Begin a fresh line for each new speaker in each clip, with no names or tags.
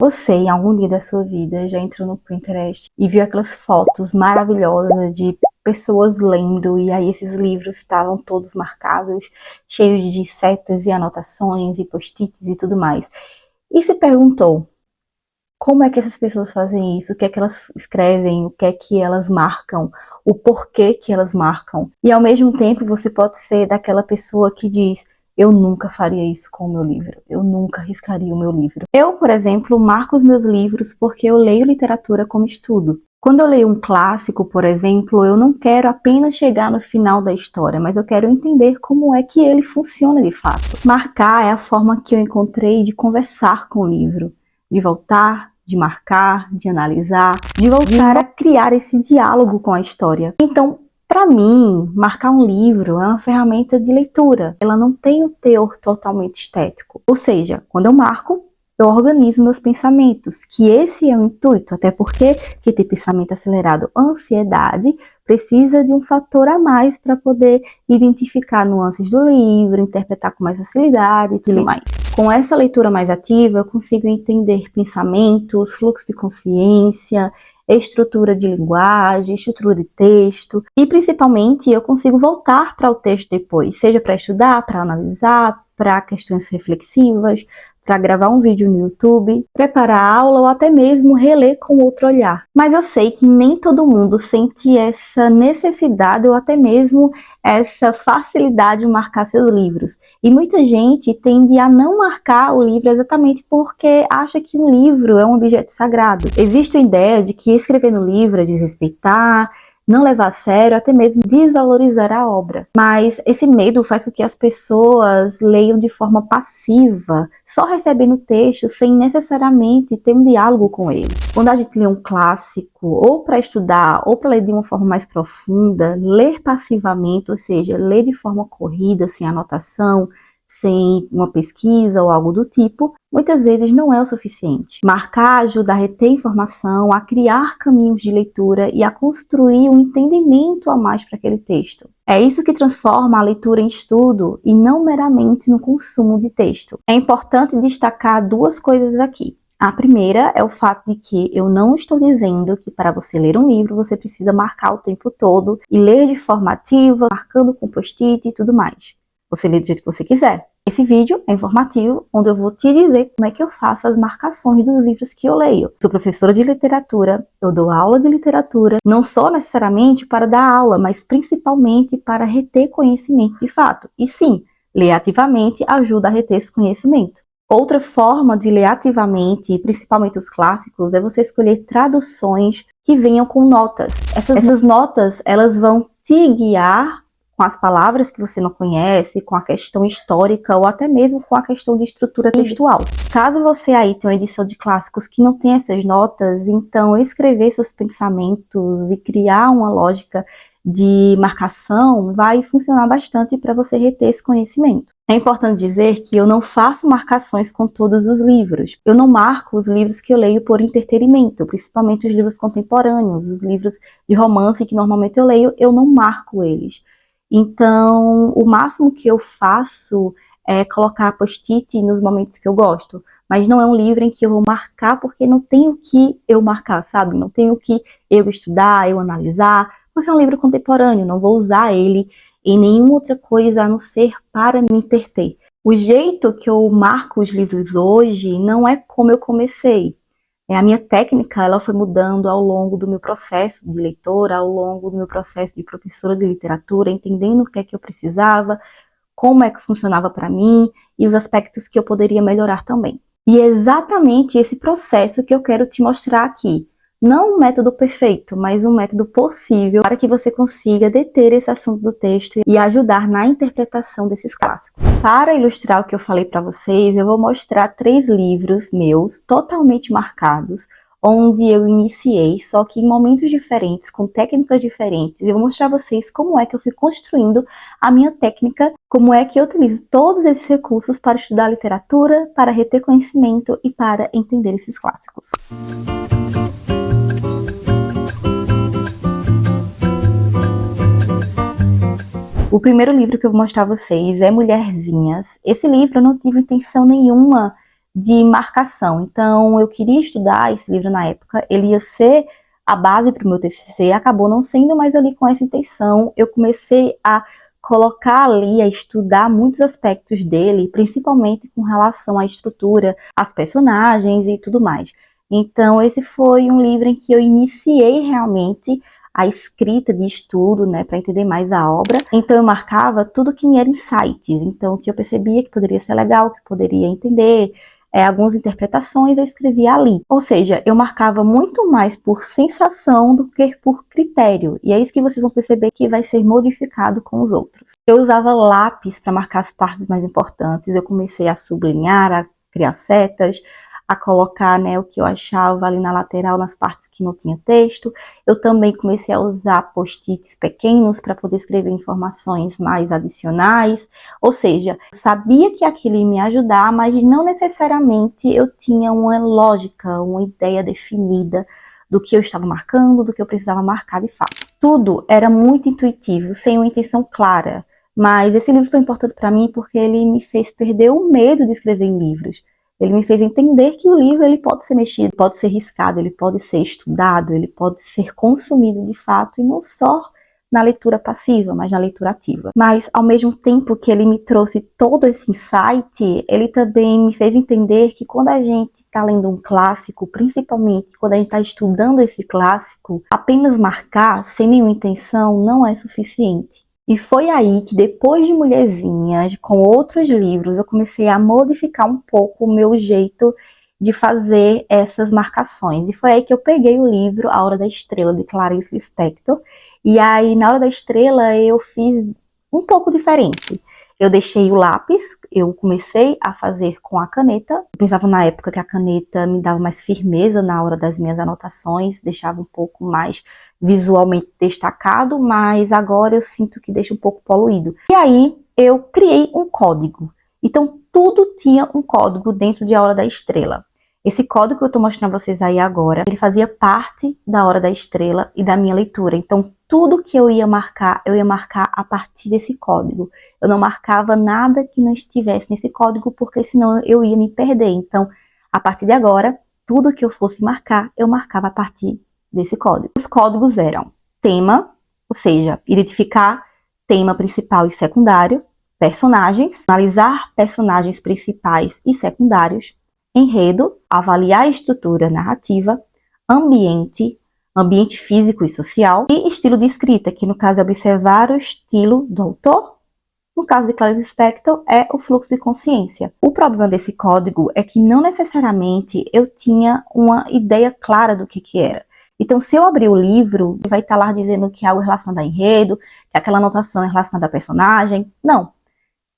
Você, em algum dia da sua vida, já entrou no Pinterest e viu aquelas fotos maravilhosas de pessoas lendo, e aí esses livros estavam todos marcados, cheios de setas e anotações e post-its e tudo mais. E se perguntou, como é que essas pessoas fazem isso? O que é que elas escrevem? O que é que elas marcam? O porquê que elas marcam? E ao mesmo tempo você pode ser daquela pessoa que diz: eu nunca faria isso com o meu livro. Eu nunca riscaria o meu livro. Eu, por exemplo, marco os meus livros porque eu leio literatura como estudo. Quando eu leio um clássico, por exemplo, eu não quero apenas chegar no final da história, mas eu quero entender como é que ele funciona de fato. Marcar é a forma que eu encontrei de conversar com o livro, de voltar, de marcar, de analisar, de voltar a criar esse diálogo com a história. Então, para mim, marcar um livro é uma ferramenta de leitura. Ela não tem o teor totalmente estético. Ou seja, quando eu marco, eu organizo meus pensamentos, que esse é o intuito, até porque quem tem pensamento acelerado, ansiedade, precisa de um fator a mais para poder identificar nuances do livro, interpretar com mais facilidade e tudo mais. Com essa leitura mais ativa, eu consigo entender pensamentos, fluxo de consciência, estrutura de linguagem, estrutura de texto, e principalmente eu consigo voltar para o texto depois, seja para estudar, para analisar, para questões reflexivas, para gravar um vídeo no YouTube, preparar a aula ou até mesmo reler com outro olhar. Mas eu sei que nem todo mundo sente essa necessidade ou até mesmo essa facilidade de marcar seus livros. E muita gente tende a não marcar o livro exatamente porque acha que um livro é um objeto sagrado. Existe a ideia de que escrever no livro é desrespeitar, não levar a sério, até mesmo desvalorizar a obra. Mas esse medo faz com que as pessoas leiam de forma passiva, só recebendo o texto sem necessariamente ter um diálogo com ele. Quando a gente lê um clássico, ou para estudar, ou para ler de uma forma mais profunda, ler passivamente, ou seja, ler de forma corrida, sem anotação, sem uma pesquisa ou algo do tipo, muitas vezes não é o suficiente. Marcar ajuda a reter informação, a criar caminhos de leitura e a construir um entendimento a mais para aquele texto. É isso que transforma a leitura em estudo e não meramente no consumo de texto. É importante destacar duas coisas aqui. A primeira é o fato de que eu não estou dizendo que para você ler um livro você precisa marcar o tempo todo e ler de forma ativa, marcando com post-it e tudo mais. Você lê do jeito que você quiser. Esse vídeo é informativo, onde eu vou te dizer como é que eu faço as marcações dos livros que eu leio. Sou professora de literatura, eu dou aula de literatura, não só necessariamente para dar aula, mas principalmente para reter conhecimento de fato. E sim, ler ativamente ajuda a reter esse conhecimento. Outra forma de ler ativamente, e principalmente os clássicos, é você escolher traduções que venham com notas. Essas notas, elas vão te guiar com as palavras que você não conhece, com a questão histórica ou até mesmo com a questão de estrutura textual. Caso você aí tenha uma edição de clássicos que não tem essas notas, então escrever seus pensamentos e criar uma lógica de marcação vai funcionar bastante para você reter esse conhecimento. É importante dizer que eu não faço marcações com todos os livros. Eu não marco os livros que eu leio por entretenimento, principalmente os livros contemporâneos, os livros de romance que normalmente eu leio, eu não marco eles. Então, o máximo que eu faço é colocar post-it nos momentos que eu gosto, mas não é um livro em que eu vou marcar porque não tem o que eu marcar, sabe? Não tem o que eu estudar, eu analisar, porque é um livro contemporâneo, não vou usar ele em nenhuma outra coisa a não ser para me entreter. O jeito que eu marco os livros hoje não é como eu comecei. A minha técnica ela foi mudando ao longo do meu processo de leitora, ao longo do meu processo de professora de literatura, entendendo o que é que eu precisava, como é que funcionava para mim e os aspectos que eu poderia melhorar também. E é exatamente esse processo que eu quero te mostrar aqui. Não um método perfeito, mas um método possível para que você consiga deter esse assunto do texto e ajudar na interpretação desses clássicos. Para ilustrar o que eu falei para vocês, eu vou mostrar 3 livros meus totalmente marcados, onde eu iniciei, só que em momentos diferentes, com técnicas diferentes. Eu vou mostrar a vocês como é que eu fui construindo a minha técnica, como é que eu utilizo todos esses recursos para estudar literatura, para reter conhecimento e para entender esses clássicos. O primeiro livro que eu vou mostrar a vocês é Mulherzinhas. Esse livro eu não tive intenção nenhuma de marcação. Então, eu queria estudar esse livro na época, ele ia ser a base para o meu TCC, acabou não sendo, mas ali com essa intenção, eu comecei a colocar ali, a estudar muitos aspectos dele, principalmente com relação à estrutura, às personagens e tudo mais. Então, esse foi um livro em que eu iniciei realmente a escrita de estudo, né, para entender mais a obra. Então, eu marcava tudo que me era insights, então, o que eu percebia que poderia ser legal, que poderia entender, algumas interpretações eu escrevia ali. Ou seja, eu marcava muito mais por sensação do que por critério. E é isso que vocês vão perceber que vai ser modificado com os outros. Eu usava lápis para marcar as partes mais importantes. Eu comecei a sublinhar, a criar setas, a colocar, né, o que eu achava ali na lateral, nas partes que não tinha texto. Eu também comecei a usar post-its pequenos para poder escrever informações mais adicionais. Ou seja, eu sabia que aquilo ia me ajudar, mas não necessariamente eu tinha uma lógica, uma ideia definida do que eu estava marcando, do que eu precisava marcar de fato. Tudo era muito intuitivo, sem uma intenção clara. Mas esse livro foi importante para mim porque ele me fez perder o medo de escrever em livros. Ele me fez entender que o livro ele pode ser mexido, pode ser riscado, ele pode ser estudado, ele pode ser consumido de fato, e não só na leitura passiva, mas na leitura ativa. Mas, ao mesmo tempo que ele me trouxe todo esse insight, ele também me fez entender que quando a gente está lendo um clássico, principalmente quando a gente está estudando esse clássico, apenas marcar sem nenhuma intenção não é suficiente. E foi aí que, depois de Mulherzinhas, com outros livros, eu comecei a modificar um pouco o meu jeito de fazer essas marcações. E foi aí que eu peguei o livro A Hora da Estrela, de Clarice Lispector. E aí, na Hora da Estrela, eu fiz um pouco diferente. Eu deixei o lápis, eu comecei a fazer com a caneta. Eu pensava na época que a caneta me dava mais firmeza na hora das minhas anotações, deixava um pouco mais visualmente destacado, mas agora eu sinto que deixa um pouco poluído. E aí eu criei um código. Então tudo tinha um código dentro de A Hora da Estrela. Esse código que eu estou mostrando a vocês aí agora, ele fazia parte da Hora da Estrela e da minha leitura. Então tudo que eu ia marcar a partir desse código. Eu não marcava nada que não estivesse nesse código, porque senão eu ia me perder. Então, a partir de agora, tudo que eu fosse marcar, eu marcava a partir desse código. Os códigos eram tema, ou seja, identificar tema principal e secundário, personagens, analisar personagens principais e secundários, enredo, avaliar a estrutura narrativa, ambiente físico e social, e estilo de escrita, que no caso é observar o estilo do autor. No caso de Clarice Lispector, é o fluxo de consciência. O problema desse código é que não necessariamente eu tinha uma ideia clara do que era. Então, se eu abrir o livro, vai estar lá dizendo que é algo relacionado a enredo, que aquela anotação é relacionada a personagem. Não.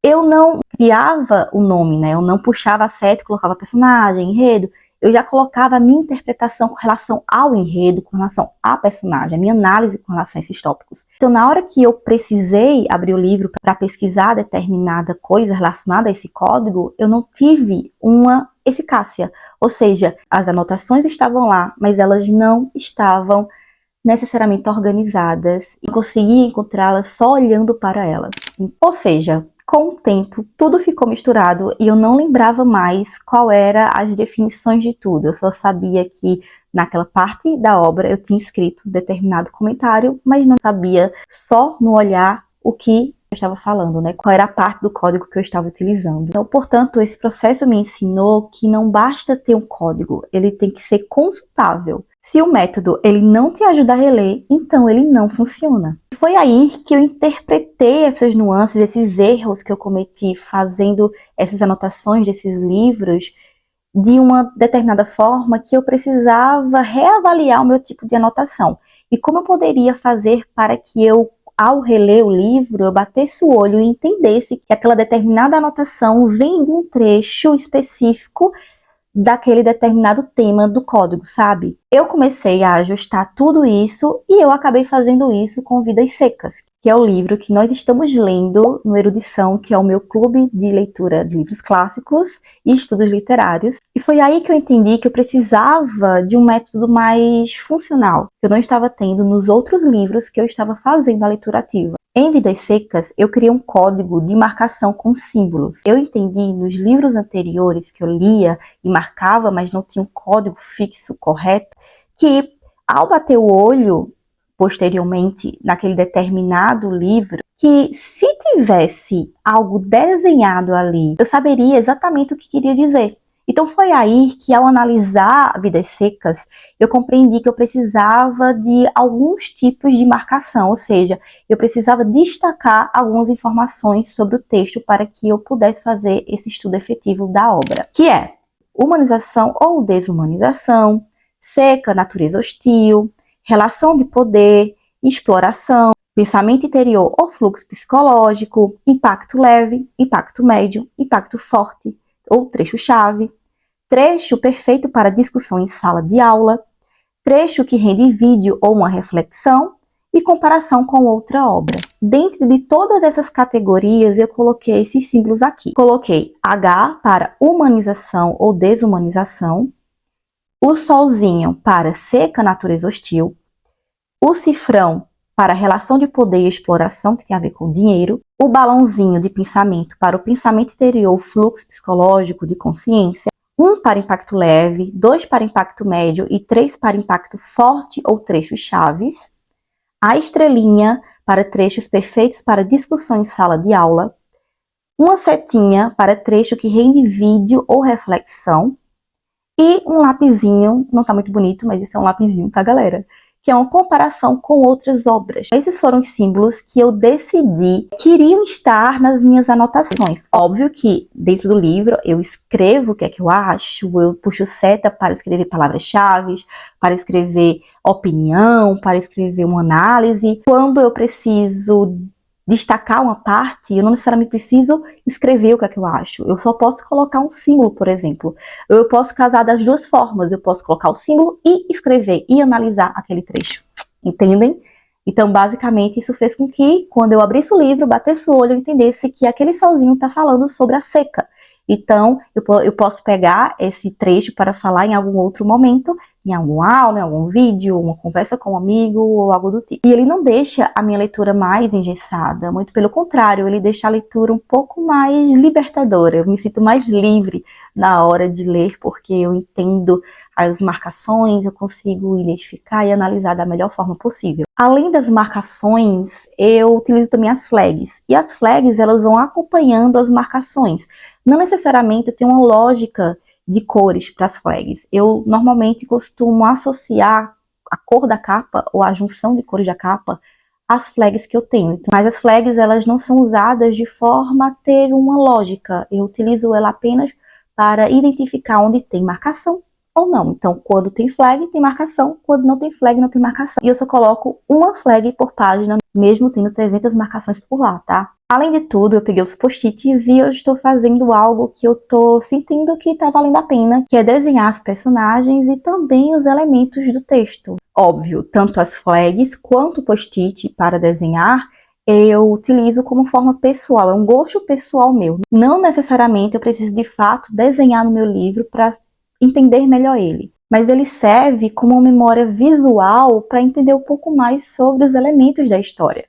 Eu não criava o nome, né? Eu não puxava a seta e colocava personagem, enredo. Eu já colocava a minha interpretação com relação ao enredo, com relação à personagem, a minha análise com relação a esses tópicos. Então, na hora que eu precisei abrir o livro para pesquisar determinada coisa relacionada a esse código, eu não tive uma eficácia. Ou seja, as anotações estavam lá, mas elas não estavam necessariamente organizadas e conseguia encontrá-las só olhando para elas. Ou seja, com o tempo, tudo ficou misturado e eu não lembrava mais qual era as definições de tudo. Eu só sabia que naquela parte da obra eu tinha escrito determinado comentário, mas não sabia só no olhar o que eu estava falando, né? Qual era a parte do código que eu estava utilizando. Então, portanto, esse processo me ensinou que não basta ter um código, ele tem que ser consultável. Se o método ele não te ajuda a reler, então ele não funciona. Foi aí que eu interpretei essas nuances, esses erros que eu cometi fazendo essas anotações desses livros de uma determinada forma que eu precisava reavaliar o meu tipo de anotação. E como eu poderia fazer para que eu, ao reler o livro, eu batesse o olho e entendesse que aquela determinada anotação vem de um trecho específico daquele determinado tema do código, sabe? Eu comecei a ajustar tudo isso e eu acabei fazendo isso com Vidas Secas, que é o livro que nós estamos lendo no Erudição, que é o meu clube de leitura de livros clássicos e estudos literários. E foi aí que eu entendi que eu precisava de um método mais funcional, que eu não estava tendo nos outros livros que eu estava fazendo a leitura ativa. Em Vidas Secas, eu criei um código de marcação com símbolos. Eu entendi nos livros anteriores que eu lia e marcava, mas não tinha um código fixo correto, que ao bater o olho posteriormente naquele determinado livro, que se tivesse algo desenhado ali, eu saberia exatamente o que queria dizer. Então foi aí que, ao analisar Vidas Secas, eu compreendi que eu precisava de alguns tipos de marcação, ou seja, eu precisava destacar algumas informações sobre o texto para que eu pudesse fazer esse estudo efetivo da obra, que é humanização ou desumanização, seca, natureza hostil, relação de poder, exploração, pensamento interior ou fluxo psicológico, impacto leve, impacto médio, impacto forte, ou trecho-chave, trecho perfeito para discussão em sala de aula, trecho que rende vídeo ou uma reflexão e comparação com outra obra. Dentro de todas essas categorias, eu coloquei esses símbolos aqui. Coloquei H para humanização ou desumanização, o solzinho para seca, natureza hostil, o cifrão para relação de poder e exploração, que tem a ver com dinheiro, o balãozinho de pensamento para o pensamento interior, fluxo psicológico de consciência, 1 para impacto leve, 2 para impacto médio e 3 para impacto forte ou trechos chaves, a estrelinha para trechos perfeitos para discussão em sala de aula, uma setinha para trecho que rende vídeo ou reflexão e um lapisinho, não tá muito bonito, mas isso é um lapisinho, tá, galera? Que é uma comparação com outras obras. Esses foram os símbolos que eu decidi que iriam estar nas minhas anotações. Óbvio que dentro do livro eu escrevo o que é que eu acho, eu puxo seta para escrever palavras-chave, para escrever opinião, para escrever uma análise. Quando eu preciso destacar uma parte, eu não necessariamente preciso escrever o que é que eu acho. Eu só posso colocar um símbolo, por exemplo. Eu posso casar das duas formas. Eu posso colocar o símbolo e escrever e analisar aquele trecho. Entendem? Então, basicamente, isso fez com que, quando eu abrisse o livro, batesse o olho, eu entendesse que aquele solzinho está falando sobre a seca. Então, eu posso pegar esse trecho para falar em algum outro momento, em alguma aula, em algum vídeo, uma conversa com um amigo ou algo do tipo. E ele não deixa a minha leitura mais engessada, muito pelo contrário, ele deixa a leitura um pouco mais libertadora. Eu me sinto mais livre na hora de ler, porque eu entendo as marcações, eu consigo identificar e analisar da melhor forma possível. Além das marcações, eu utilizo também as flags. E as flags, elas vão acompanhando as marcações. Não necessariamente eu tenho uma lógica de cores para as flags. Eu normalmente costumo associar a cor da capa ou a junção de cores da capa às flags que eu tenho. Mas as flags, elas não são usadas de forma a ter uma lógica. Eu utilizo ela apenas para identificar onde tem marcação ou não. Então, quando tem flag, tem marcação. Quando não tem flag, não tem marcação. E eu só coloco uma flag por página, mesmo tendo 300 marcações por lá, tá? Além de tudo, eu peguei os post-its e eu estou fazendo algo que eu tô sentindo que tá valendo a pena, que é desenhar as personagens e também os elementos do texto. Óbvio, tanto as flags quanto o post-it para desenhar, eu utilizo como forma pessoal, é um gosto pessoal meu. Não necessariamente eu preciso de fato desenhar no meu livro para entender melhor ele, mas ele serve como uma memória visual para entender um pouco mais sobre os elementos da história,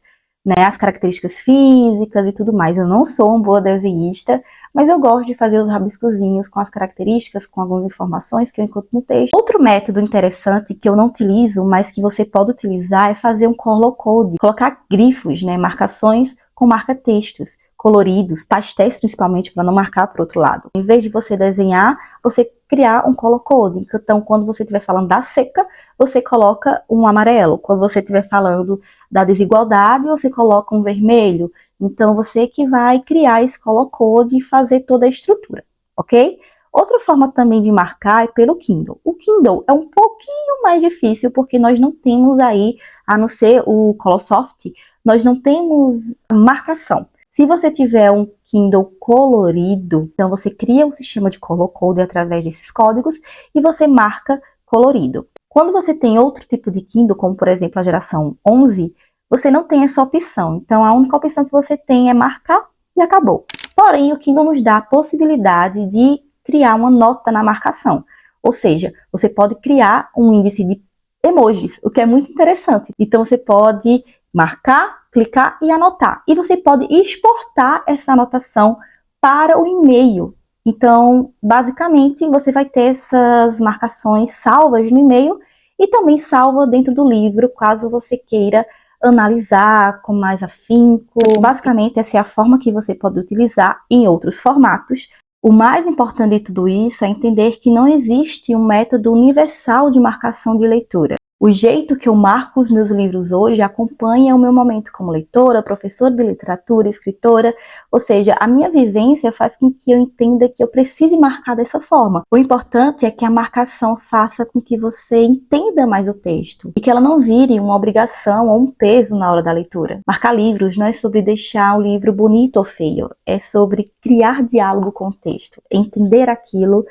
né, as características físicas e tudo mais. Eu não sou uma boa desenhista, mas eu gosto de fazer os rabiscozinhos com as características, com algumas informações que eu encontro no texto. Outro método interessante que eu não utilizo, mas que você pode utilizar, é fazer um color code, colocar grifos, né, marcações com marca-textos coloridos, pastéis principalmente, para não marcar para o outro lado. Em vez de você desenhar, você criar um color code. Então, quando você estiver falando da seca, você coloca um amarelo. Quando você estiver falando da desigualdade, você coloca um vermelho. Então, você que vai criar esse color code e fazer toda a estrutura, ok? Outra forma também de marcar é pelo Kindle. O Kindle é um pouquinho mais difícil, porque nós não temos aí, a não ser o Colosoft, nós não temos marcação. Se você tiver um Kindle colorido, então você cria um sistema de color code através desses códigos e você marca colorido. Quando você tem outro tipo de Kindle, como por exemplo a geração 11, você não tem essa opção. Então a única opção que você tem é marcar e acabou. Porém, o Kindle nos dá a possibilidade de criar uma nota na marcação. Ou seja, você pode criar um índice de emojis, o que é muito interessante. Então você pode marcar clicar e anotar. E você pode exportar essa anotação para o e-mail. Então, basicamente, você vai ter essas marcações salvas no e-mail e também salva dentro do livro, caso você queira analisar com mais afinco. Basicamente, essa é a forma que você pode utilizar em outros formatos. O mais importante de tudo isso é entender que não existe um método universal de marcação de leitura. O jeito que eu marco os meus livros hoje acompanha o meu momento como leitora, professora de literatura, escritora, ou seja, a minha vivência faz com que eu entenda que eu precise marcar dessa forma. O importante é que a marcação faça com que você entenda mais o texto e que ela não vire uma obrigação ou um peso na hora da leitura. Marcar livros não é sobre deixar o livro bonito ou feio, é sobre criar diálogo com o texto, entender aquilo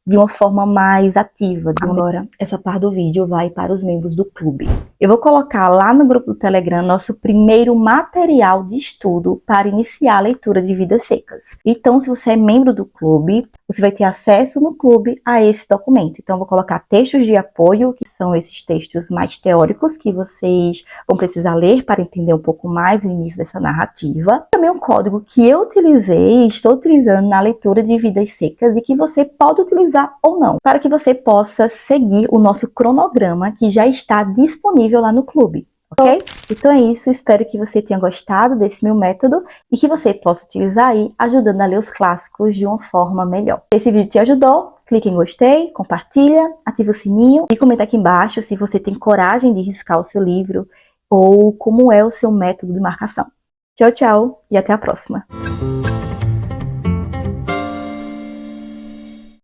de uma forma mais ativa. Agora, essa parte do vídeo vai para os membros do clube. Eu vou colocar lá no grupo do Telegram nosso primeiro material de estudo para iniciar a leitura de Vidas Secas. Então, se você é membro do clube, você vai ter acesso no clube a esse documento. Então, eu vou colocar textos de apoio, que são esses textos mais teóricos que vocês vão precisar ler para entender um pouco mais o início dessa narrativa. Também um código que eu utilizei e estou utilizando na leitura de Vidas Secas e que você pode utilizar ou não, para que você possa seguir o nosso cronograma que já está disponível lá no clube, ok? Então é isso, espero que você tenha gostado desse meu método e que você possa utilizar aí, ajudando a ler os clássicos de uma forma melhor. Se esse vídeo te ajudou, clique em gostei, compartilha, ativa o sininho e comenta aqui embaixo se você tem coragem de riscar o seu livro ou como é o seu método de marcação. Tchau, tchau e até a próxima!